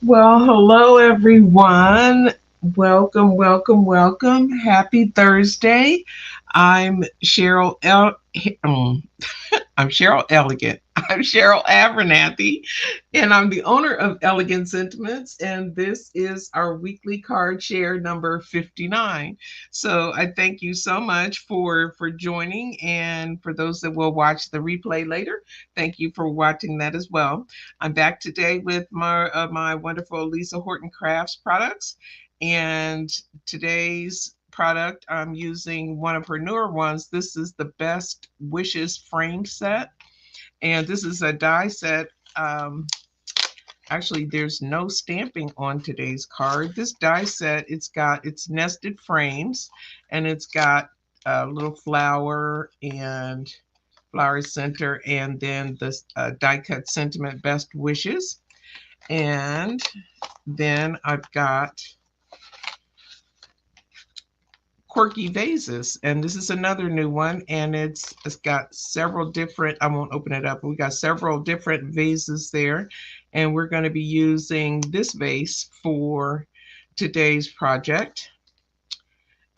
Well, hello everyone. Welcome, welcome, welcome. Happy Thursday. I'm Cheryl um, I'm Cheryl Elegant. I'm Cheryl Abernathy, and I'm the owner of Elegant Sentiments. And this is our weekly card share number 59. So I thank you so much for joining, and for those that will watch the replay later, thank you for watching that as well. I'm back today with my wonderful Lisa Horton Crafts products, and today's product I'm using one of her newer ones. This is the Best Wishes frame set, and this is a die set. Um, Actually, there's no stamping on today's card. This die set, it's nested frames, and it's got a little flower and flower center, and then the die cut sentiment Best Wishes. And then I've got Quirky Vases, and this is another new one, and it's got several different, I won't open it up, but we got several different vases there, and we're going to be using this vase for today's project.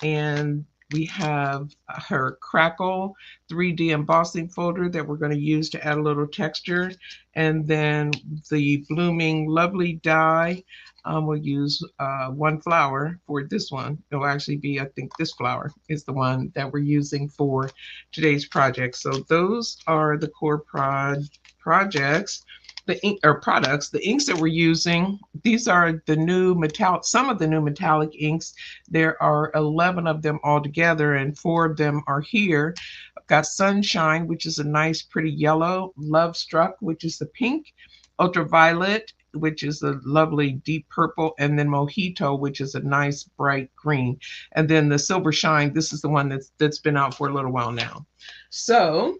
And we have her Crackle 3D embossing folder that we're going to use to add a little texture. And then the Blooming Lovely die. We'll use one flower for this one. It'll actually be, I think this flower is the one that we're using for today's project. So those are the core projects. The ink or products, the inks that we're using, these are the new metallic, some of the new metallic inks. There are 11 of them altogether, and 4 of them are here. I've got Sunshine, which is a nice pretty yellow, Lovestruck, which is the pink, Ultraviolet, which is a lovely deep purple, and then Mojito, which is a nice bright green. And then the Silver Shine, this is the one that's been out for a little while now. So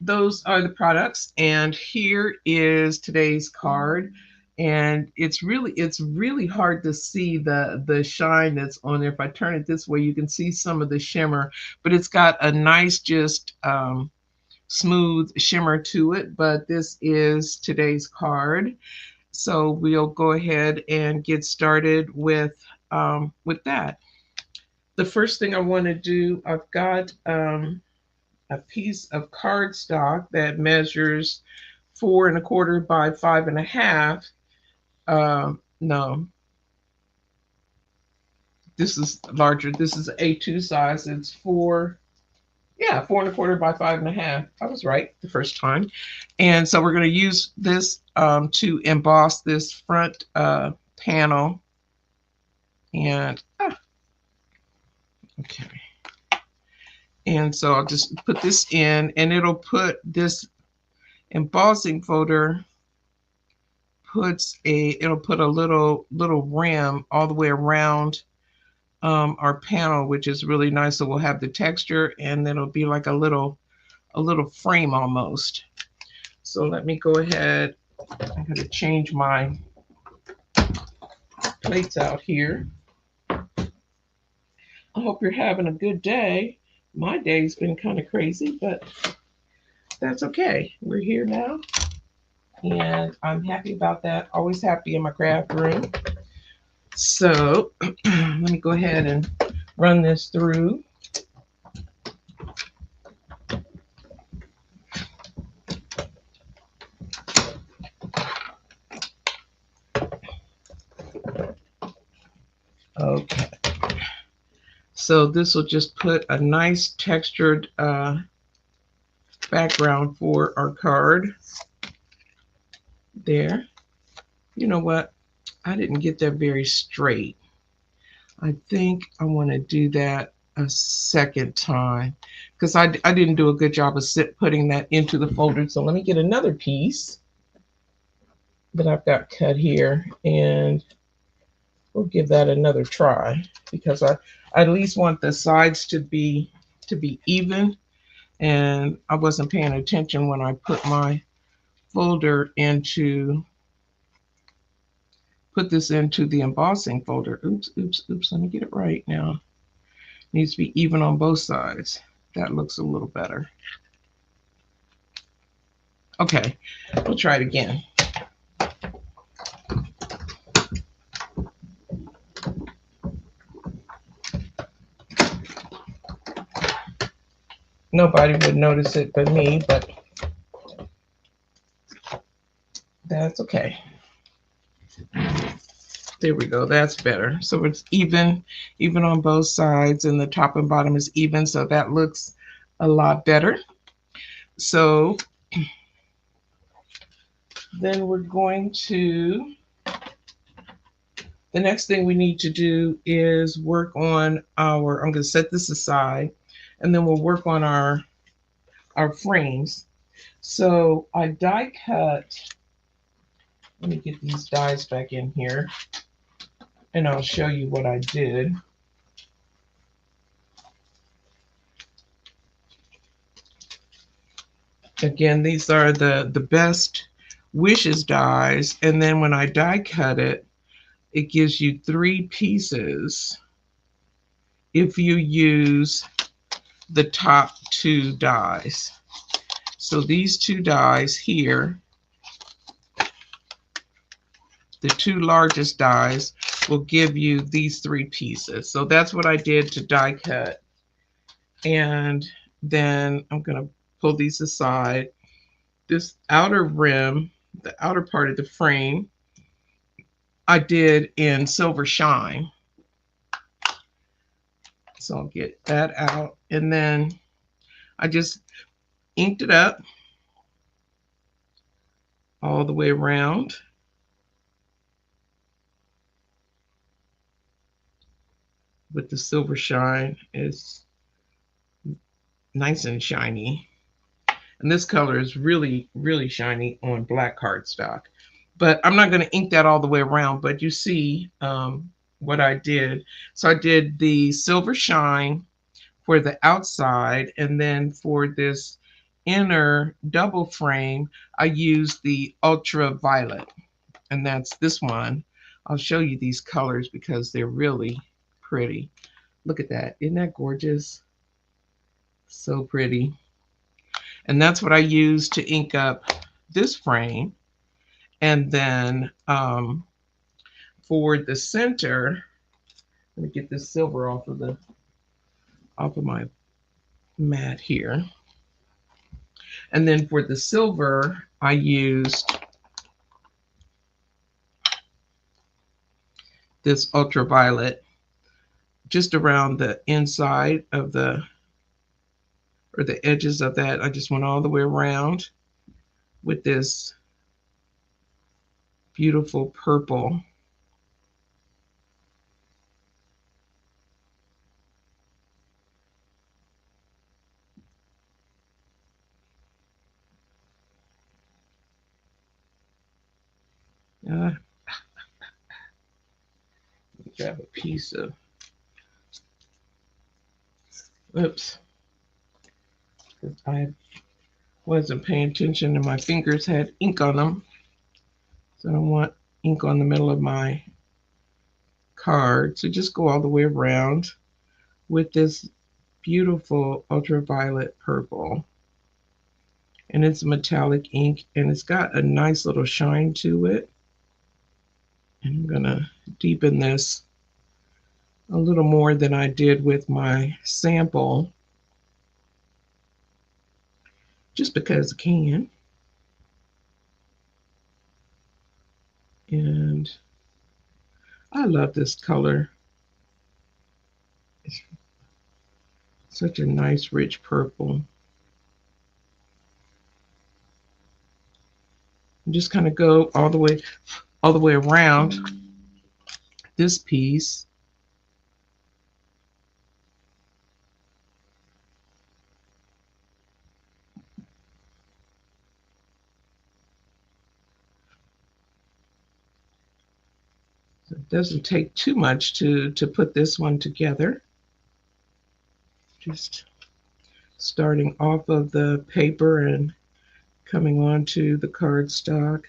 those are the products, and here is today's card. And it's really hard to see the shine that's on there. If I turn it this way, you can see some of the shimmer, but it's got a nice just smooth shimmer to it. But this is today's card, so we'll go ahead and get started with that. The first thing I want to do, I've got a piece of cardstock that measures 4 1/4 by 5 1/2. No, this is larger. This is A2 size. It's yeah, 4 1/4 by 5 1/2. I was right the first time. And so we're going to use this to emboss this front panel. And, okay. And so I'll just put this in, and it'll put this embossing folder it'll put a little rim all the way around our panel, which is really nice. So we'll have the texture, and then it'll be like a little frame almost. So let me go ahead. I'm going to change my plates out here. I hope you're having a good day. My day's been kind of crazy, but that's okay. We're here now, and I'm happy about that. Always happy in my craft room. So let me go ahead and run this through. Okay. So this will just put a nice textured background for our card there. You know what? I didn't get that very straight. I think I want to do that a second time, because I didn't do a good job of putting that into the folder. So let me get another piece that I've got cut here, and we'll give that another try, because I at least want the sides to be even, and I wasn't paying attention when I put my folder into this into the embossing folder. Oops. Let me get it right now. It needs to be even on both sides. That looks a little better. Okay, we'll try it again. nobody would notice it but me, but that's okay. There we go, that's better. So it's even on both sides, and the top and bottom is even, so that looks a lot better. So then we're going to, the next thing we need to do is work on our, I'm going to set this aside, and then we'll work on our frames. So I die cut, let me get these dies back in here, and I'll show you what I did. Again, these are the best wishes dies, and then when I die cut it, it gives you 3 pieces if you use the top 2 dies. So these 2 dies here, the 2 largest dies, will give you these 3 pieces. So that's what I did to die cut. And then I'm going to pull these aside. This outer rim, the outer part of the frame, I did in Silver Shine. So I'll get that out, and then I just inked it up all the way around. With the Silver Shine, it's nice and shiny. And this color is really, really shiny on black cardstock. But I'm not going to ink that all the way around, but you see what I did. So I did the Silver Shine for the outside, and then for this inner double frame, I used the Ultraviolet, and that's this one. I'll show you these colors because they're really pretty. Look at that. Isn't that gorgeous? So pretty. And that's what I used to ink up this frame. And then for the center, let me get this silver off of my mat here. And then for the silver, I used this Ultraviolet just around the inside of the, or the edges of that. I just went all the way around with this beautiful purple. Grab a piece of, oops, I wasn't paying attention and my fingers had ink on them. So I don't want ink on the middle of my card. So just go all the way around with this beautiful ultraviolet purple. And it's metallic ink, and it's got a nice little shine to it. And I'm gonna deepen this a little more than I did with my sample, just because I can. And I love this color. It's such a nice rich purple. And just kind of go all the way around this piece. So it doesn't take too much to put this one together. Just starting off of the paper and coming onto the cardstock.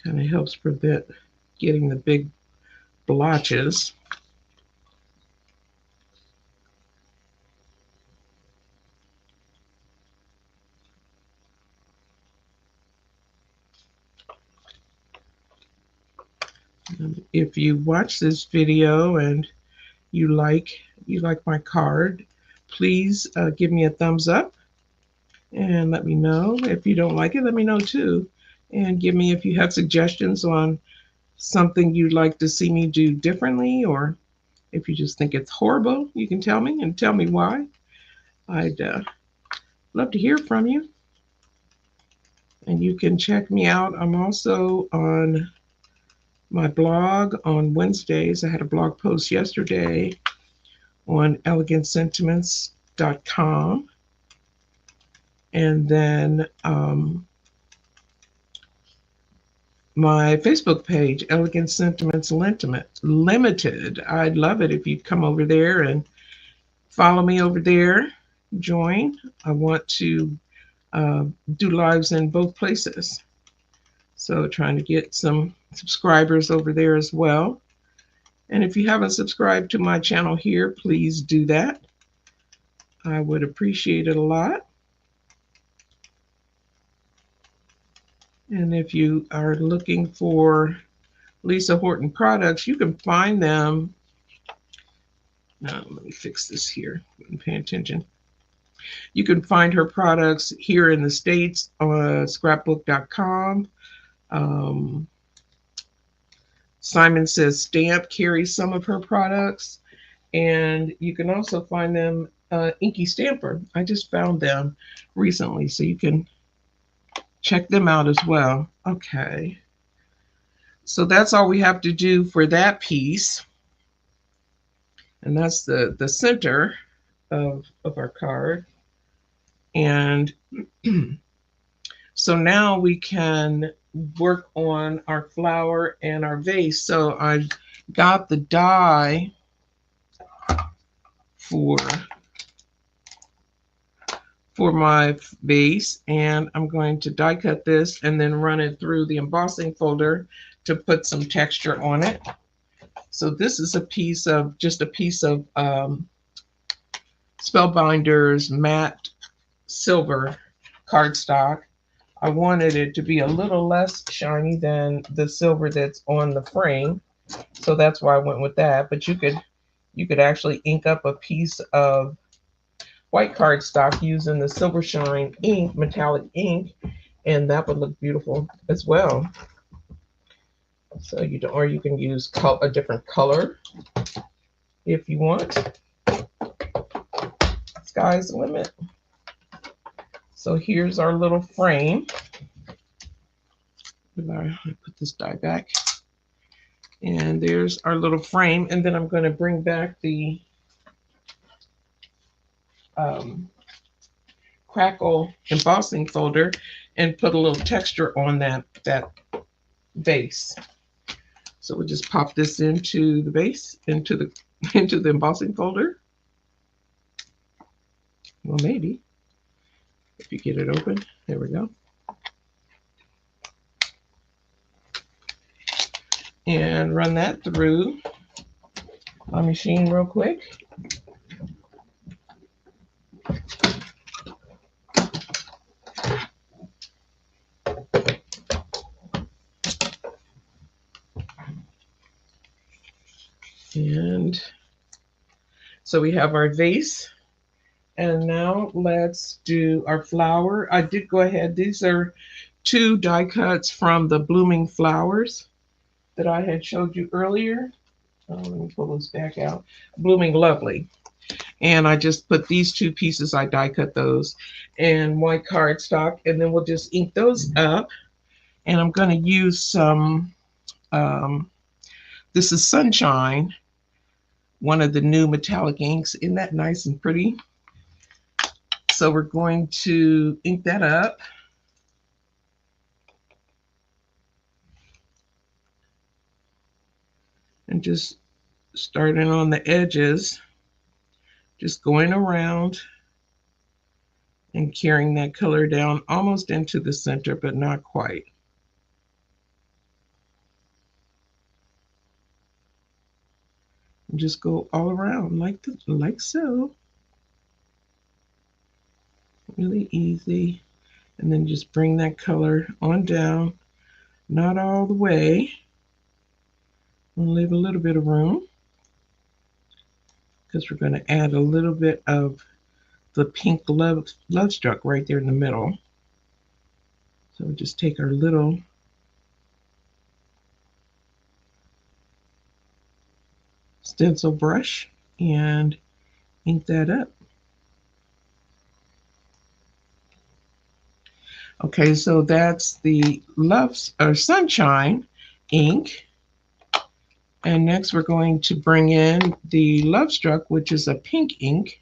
Kind of helps prevent getting the big blotches. If you watch this video and you like you like my card, please give me a thumbs up and let me know. If you don't like it, let me know too. And give me if you have suggestions on something you'd like to see me do differently, or if you just think it's horrible, you can tell me and tell me why. I'd love to hear from you. And you can check me out. I'm also on my blog on Wednesdays. I had a blog post yesterday on elegantsentiments.com. And then my Facebook page, Elegant Sentiments Limited. I'd love it if you'd come over there and follow me over there. Join. I want to do lives in both places. So trying to get some subscribers over there as well. And if you haven't subscribed to my channel here, please do that. I would appreciate it a lot. And if you are looking for Lisa Horton products, you can find them. Now, let me fix this here. Pay attention. You can find her products here in the States on scrapbook.com. Simon Says Stamp carries some of her products. And you can also find them Inky Stamper. I just found them recently, so you can check them out as well. Okay. So that's all we have to do for that piece. And that's the center of our card. And so now we can work on our flower and our vase. So I got the die for my vase, and I'm going to die cut this and then run it through the embossing folder to put some texture on it. So this is just a piece of Spellbinders matte silver cardstock. I wanted it to be a little less shiny than the silver that's on the frame, so that's why I went with that. But you could actually ink up a piece of white cardstock using the Silver Shine ink, metallic ink, and that would look beautiful as well. So or you can use a different color if you want. Sky's the limit. So here's our little frame. I put this die back. And there's our little frame. And then I'm going to bring back the Crackle embossing folder and put a little texture on that vase. So we'll just pop this into the vase, into the embossing folder. Well, maybe if you get it open. There we go. And run that through my machine real quick. And so we have our vase, and now let's do our flower. I did go ahead. These are 2 die cuts from the blooming flowers that I had showed you earlier. Let me pull this back out. Blooming Lovely. And I just put these 2 pieces, I die cut those, and white cardstock, and then we'll just ink those up. And I'm going to use some, this is Sunshine, one of the new metallic inks. Isn't that nice and pretty? So we're going to ink that up. And just starting on the edges, just going around and carrying that color down almost into the center, but not quite. And just go all around like so. Really easy. And then just bring that color on down, not all the way. We'll leave a little bit of room. because we're going to add a little bit of the pink Lovestruck right there in the middle. So we just take our little stencil brush and ink that up. Okay, so that's the Sunshine ink. And next we're going to bring in the Lovestruck, which is a pink ink.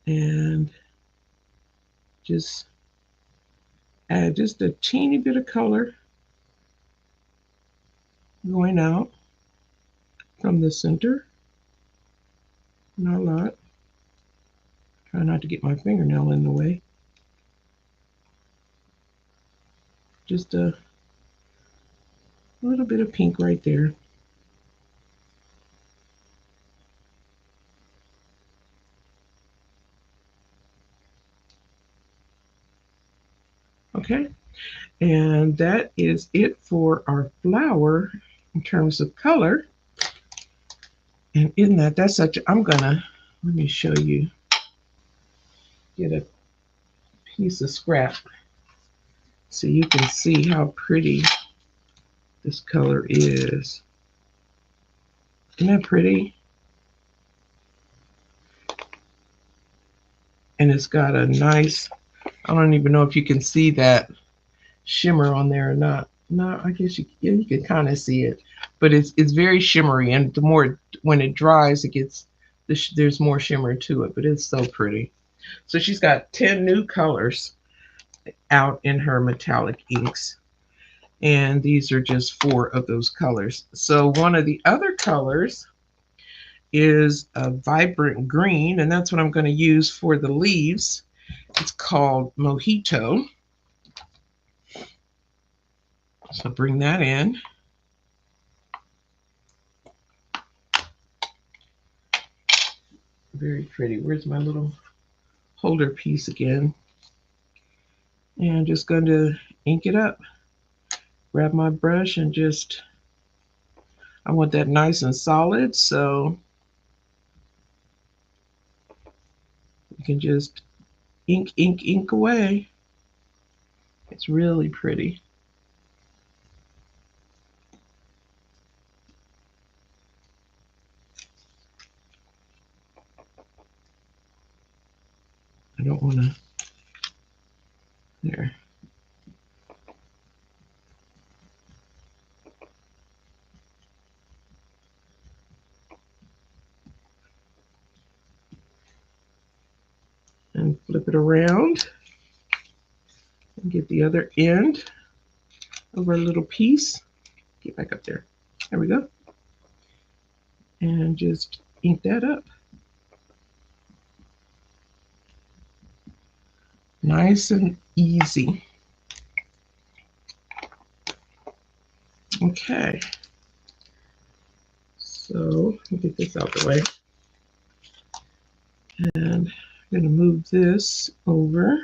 And just add just a teeny bit of color going out from the center. Not a lot. Try not to get my fingernail in the way. Just a little bit of pink right there. Okay, and that is it for our flower in terms of color. And in that's such, let me show you, get a piece of scrap so you can see how pretty this color is. Isn't that pretty? And it's got a nice, I don't even know if you can see that shimmer on there or not. No, I guess you can kind of see it, but it's very shimmery, and the more when it dries, it gets there's more shimmer to it, but it's so pretty. So she's got 10 new colors out in her metallic inks, and these are just 4 of those colors. So one of the other colors is a vibrant green, and that's what I'm going to use for the leaves. It's called Mojito. So bring that in. Very pretty. Where's my little holder piece again? And I'm just going to ink it up. Grab my brush and just, I want that nice and solid, so you can just ink, ink, ink away. It's really pretty. I don't want to, there. And flip it around and get the other end of our little piece. Get back up there. There we go. And just ink that up. Nice and easy. Okay. So let me get this out the way. And I'm going to move this over.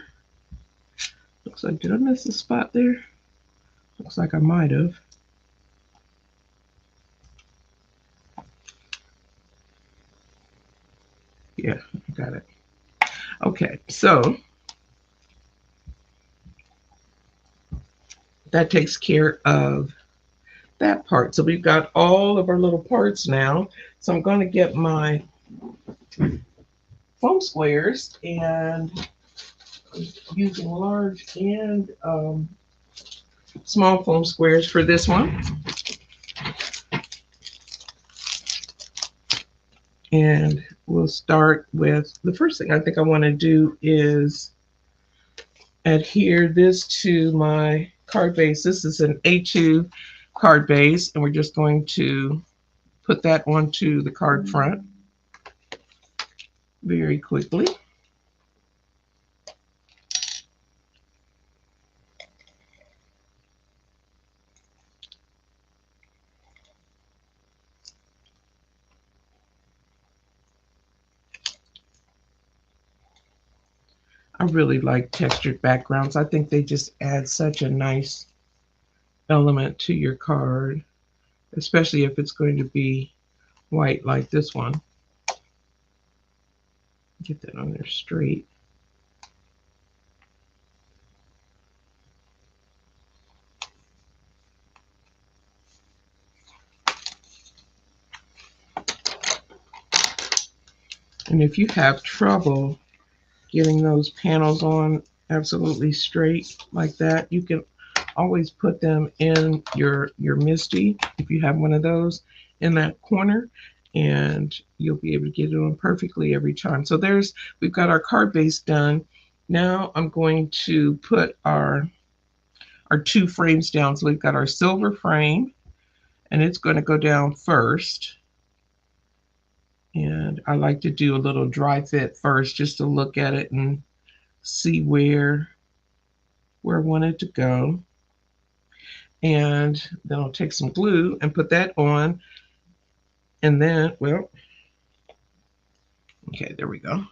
Looks like, did I miss a spot there? Looks like I might have. Yeah, I got it. Okay, so that takes care of that part. So we've got all of our little parts now. So I'm going to get my foam squares, and using large and small foam squares for this one. And we'll start with, the first thing I think I want to do is adhere this to my card base. This is an A2 card base, and we're just going to put that onto the card front very quickly. I really like textured backgrounds. I think they just add such a nice element to your card, especially if it's going to be white like this one. Get that on there straight. And if you have trouble getting those panels on absolutely straight like that, you can always put them in your MISTI, if you have one of those, in that corner, and you'll be able to get it on perfectly every time. So we've got our card base done. Now I'm going to put our 2 frames down. So we've got our silver frame, and it's going to go down first. And I like to do a little dry fit first just to look at it and see where I want it to go. And then I'll take some glue and put that on. And then, well, okay, there we go.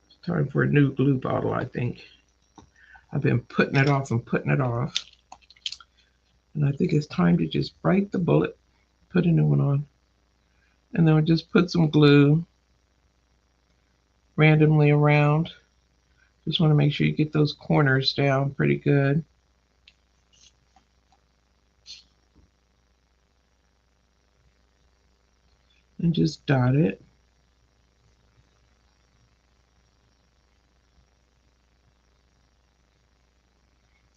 It's time for a new glue bottle, I think. I've been putting it off and putting it off. And I think it's time to just bite the bullet, put a new one on. And then we'll just put some glue randomly around. Just want to make sure you get those corners down pretty good. And just dot it.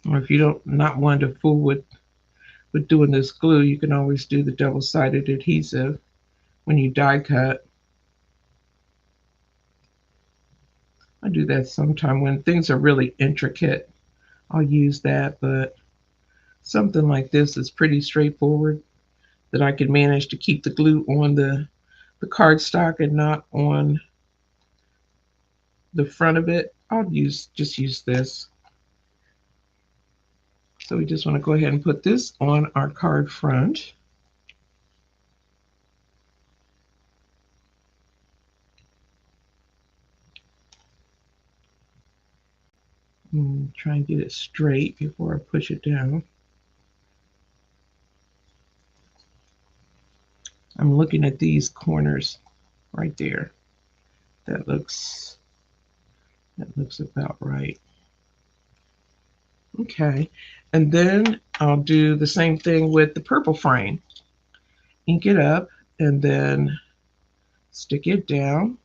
Or if you don't not want to fool with doing this glue, you can always do the double-sided adhesive when you die cut. I do that sometime when things are really intricate. I'll use that, but something like this is pretty straightforward, that I can manage to keep the glue on the cardstock and not on the front of it. I'll just use this. So we just want to go ahead and put this on our card front. And try and get it straight before I push it down. I'm looking at these corners right there. That looks about right. Okay, and then I'll do the same thing with the purple frame. Ink it up and then stick it down.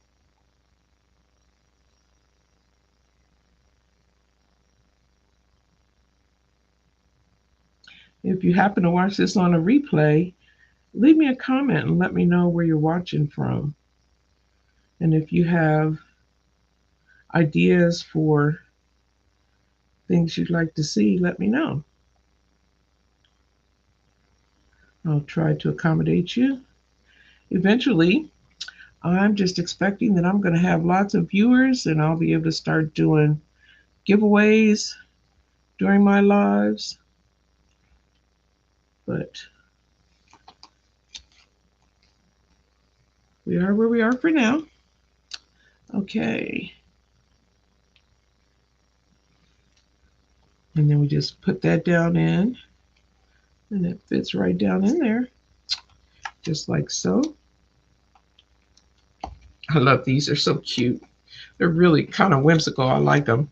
If you happen to watch this on a replay, leave me a comment and let me know where you're watching from. And if you have ideas for things you'd like to see, let me know. I'll try to accommodate you. Eventually, I'm just expecting that I'm going to have lots of viewers and I'll be able to start doing giveaways during my lives. But we are where we are for now. Okay. And then we just put that down in, and it fits right down in there, just like so. I love these. They're so cute. They're really kind of whimsical. I like them.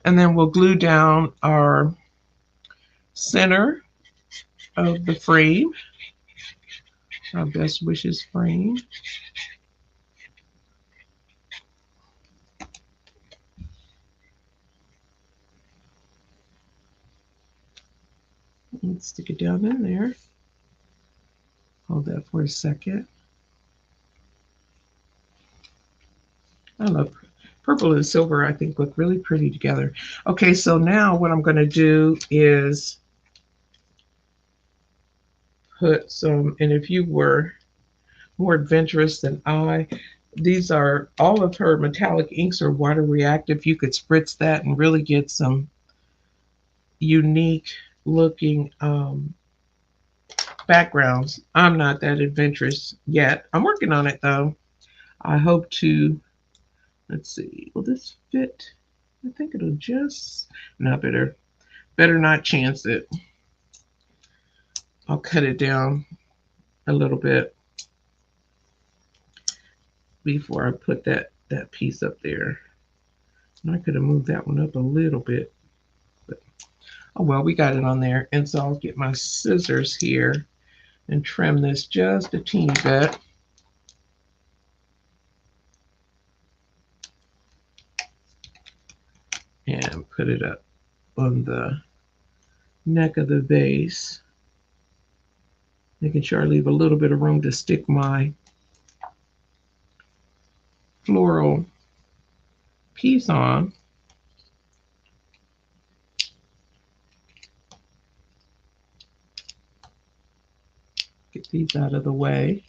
And then we'll glue down our center of the frame, our Best Wishes frame. And stick it down in there. Hold that for a second. I love purple and silver, I think look really pretty together. Okay, so now what I'm going to do is put some, and if you were more adventurous than I, all of her metallic inks are water reactive. You could spritz that and really get some unique looking backgrounds. I'm not that adventurous yet. I'm working on it though. I hope to, let's see, will this fit? I think it'll just, no, better not chance it. I'll cut it down a little bit before I put that piece up there. And I could have moved that one up a little bit, but oh well, we got it on there. And so I'll get my scissors here and trim this just a teeny bit. And put it up on the neck of the vase, making sure I leave a little bit of room to stick my floral piece on. Get these out of the way.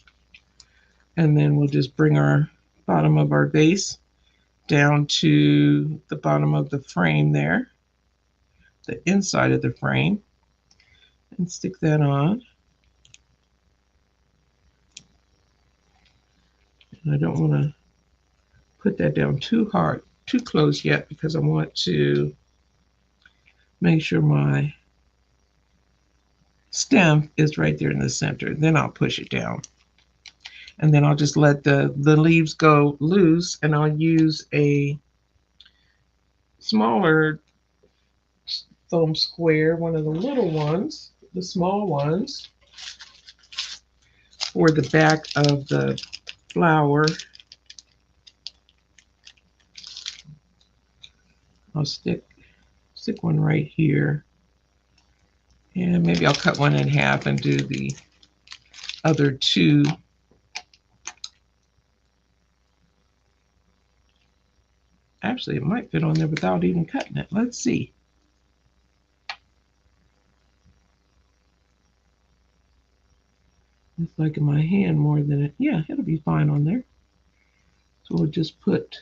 And then we'll just bring our bottom of our vase down to the bottom of the frame there, the inside of the frame, and stick that on. And I don't want to put that down too hard, too close yet, because I want to make sure my stem is right there in the center. Then I'll push it down. And then I'll just let the leaves go loose, and I'll use a smaller foam square, one of the little ones, the small ones, for the back of the flower. I'll stick one right here, and maybe I'll cut one in half and do the other two. Actually, it might fit on there without even cutting it. Let's see. It's like in my hand more than it. Yeah, it'll be fine on there. So we'll just put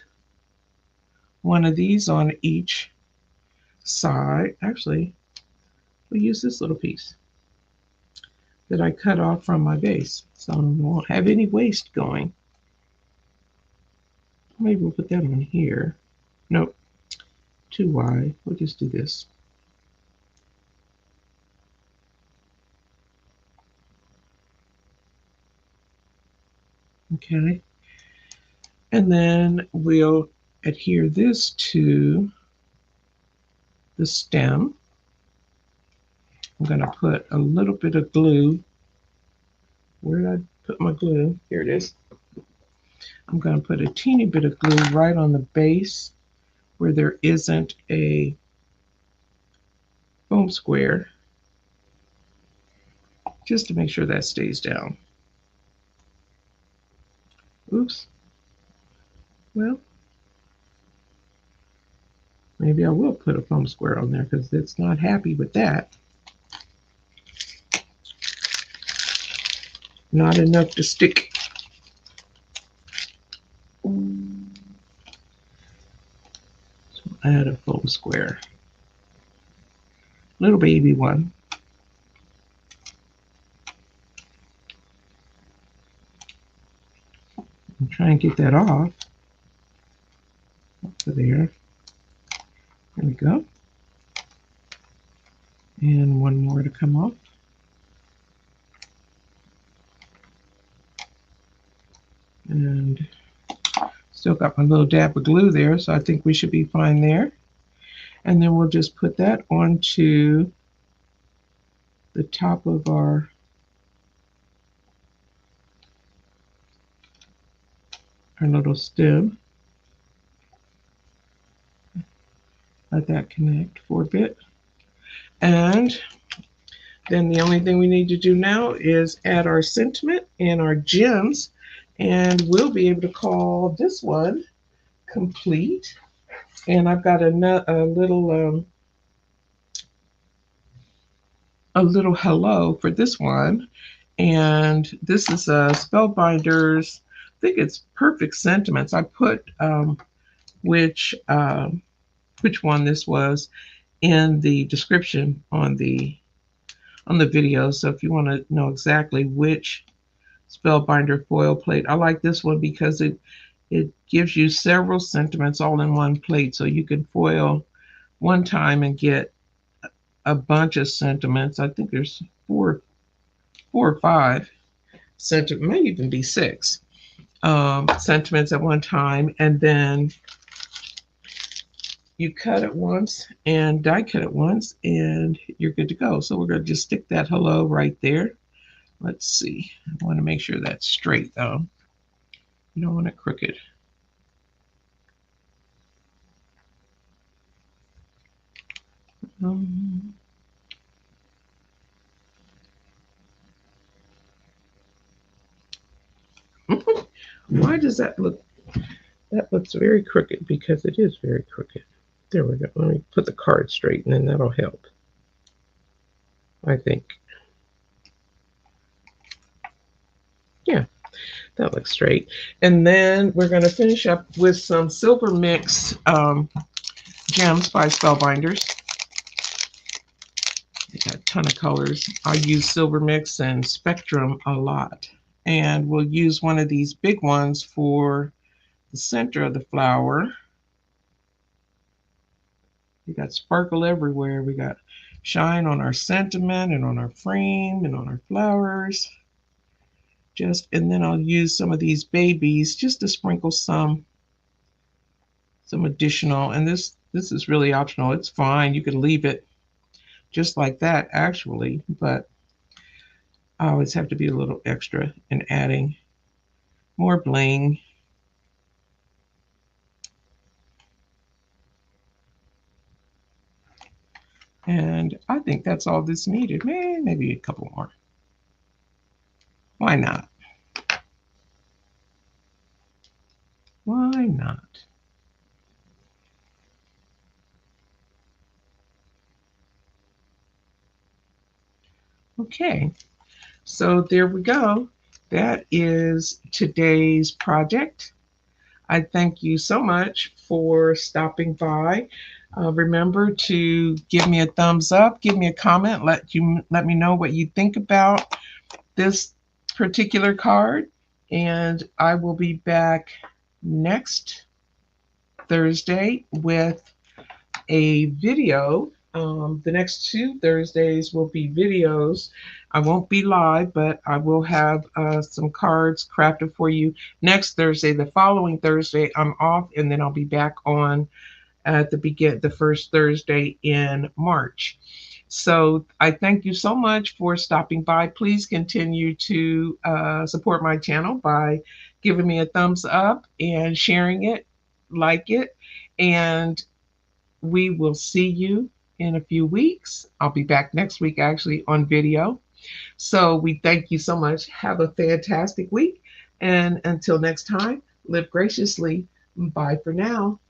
one of these on each side. Actually, we'll use this little piece that I cut off from my base, so I won't have any waste going. Maybe we'll put that on here. Nope, too wide. We'll just do this. Okay, and then we'll adhere this to the stem. I'm going to put a little bit of glue. Where did I put my glue? Here it is. I'm going to put a teeny bit of glue right on the base where there isn't a foam square, just to make sure that stays down. Oops. Well, maybe I will put a foam square on there because it's not happy with that. Not enough to stick. So add a foam square. Little baby one. And try and get that off. Up to there. There we go. And one more to come off. And still got my little dab of glue there, so I think we should be fine there. And then we'll just put that onto the top of our little stem. Let that connect for a bit. And then the only thing we need to do now is add our sentiment and our gems, and we'll be able to call this one complete. And I've got a little hello for this one. And this is a Spellbinders. I think it's Perfect Sentiments. I put which one this was, in the description on the video. So if you want to know exactly which Spellbinder foil plate, I like this one because it gives you several sentiments all in one plate, so you can foil one time and get a bunch of sentiments. I think there's four or five sentiments, may even be six sentiments at one time, and then you cut it once and die cut it once, and you're good to go. So we're going to just stick that hello right there. Let's see. I want to make sure that's straight though. You don't want it crooked. Why does that look? That looks very crooked because it is very crooked. There we go. Let me put the card straight and then that'll help, I think. Yeah, that looks straight. And then we're going to finish up with some Silver Mix gems by Spellbinders. They got a ton of colors. I use Silver Mix and Spectrum a lot. And we'll use one of these big ones for the center of the flower. We got sparkle everywhere. We got shine on our sentiment and on our frame and on our flowers. And then I'll use some of these babies just to sprinkle some additional. And this is really optional. It's fine. You can leave it just like that actually, but I always have to be a little extra in adding more bling. And I think that's all that's needed. Maybe a couple more. Why not? Why not? Okay, so there we go. That is today's project. I thank you so much for stopping by. Remember to give me a thumbs up, give me a comment, let me know what you think about this particular card, and I will be back next Thursday with a video. The next 2 Thursdays will be videos. I won't be live, but I will have some cards crafted for you next Thursday. The following Thursday, I'm off, and then I'll be back on at the first Thursday in March. So I thank you so much for stopping by. Please continue to support my channel by giving me a thumbs up and sharing it, like it, and we will see you in a few weeks. I'll be back next week actually on video. So we thank you so much. Have a fantastic week. And until next time, live graciously. Bye for now.